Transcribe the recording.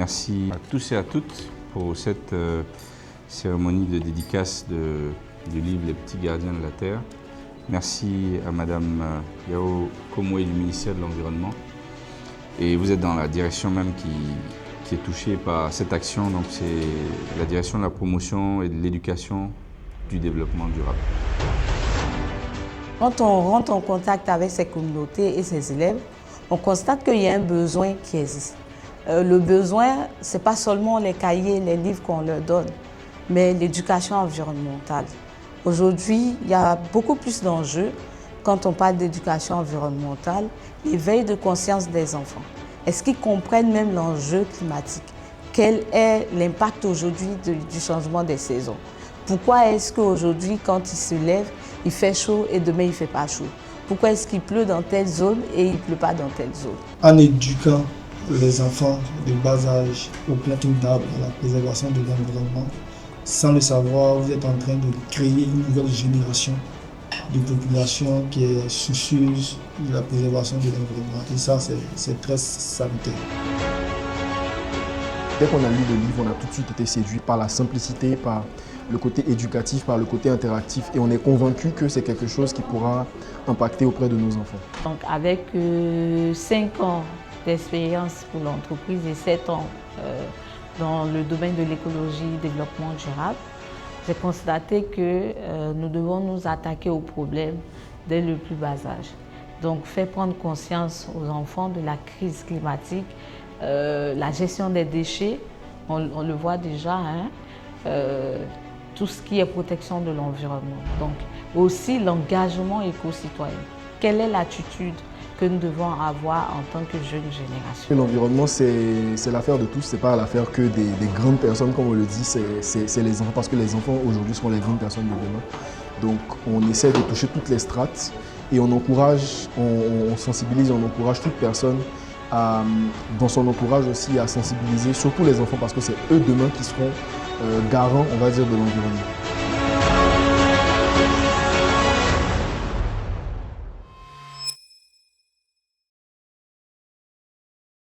Merci à tous et à toutes pour cette cérémonie de dédicace du livre Les petits gardiens de la terre. Merci à Madame Yao Komwe du ministère de l'Environnement. Et vous êtes dans la direction même qui est touchée par cette action, donc c'est la direction de la promotion et de l'éducation du développement durable. Quand on rentre en contact avec ces communautés et ces élèves, on constate qu'il y a un besoin qui existe. Le besoin, ce n'est pas seulement les cahiers, les livres qu'on leur donne, mais l'éducation environnementale. Aujourd'hui, il y a beaucoup plus d'enjeux quand on parle d'éducation environnementale, l'éveil de conscience des enfants. Est-ce qu'ils comprennent même l'enjeu climatique? Quel est l'impact aujourd'hui du changement des saisons? Pourquoi est-ce qu'aujourd'hui, quand ils se lèvent, il fait chaud et demain il ne fait pas chaud? Pourquoi est-ce qu'il pleut dans telle zone et il ne pleut pas dans telle zone? En éduquant les enfants de bas âge au planting d'arbres, à la préservation de l'environnement, sans le savoir, vous êtes en train de créer une nouvelle génération de population qui est soucieuse de la préservation de l'environnement. Et ça, c'est très salutaire. Dès qu'on a lu le livre, on a tout de suite été séduit par la simplicité, par le côté éducatif, par le côté interactif. Et on est convaincu que c'est quelque chose qui pourra impacter auprès de nos enfants. Donc avec 5 ans d'expérience pour l'entreprise et 7 ans dans le domaine de l'écologie et développement durable, j'ai constaté que nous devons nous attaquer aux problèmes dès le plus bas âge. Donc faire prendre conscience aux enfants de la crise climatique, la gestion des déchets, on le voit déjà, tout ce qui est protection de l'environnement. Donc aussi l'engagement éco-citoyen. Quelle est l'attitude que nous devons avoir en tant que jeune génération? L'environnement, c'est l'affaire de tous, c'est pas l'affaire que des grandes personnes, comme on le dit, c'est les enfants, parce que les enfants aujourd'hui seront les grandes personnes de demain. Donc on essaie de toucher toutes les strates et on encourage, on sensibilise, on encourage toute personne dans son entourage aussi à sensibiliser, surtout les enfants, parce que c'est eux demain qui seront garants, on va dire, de l'environnement.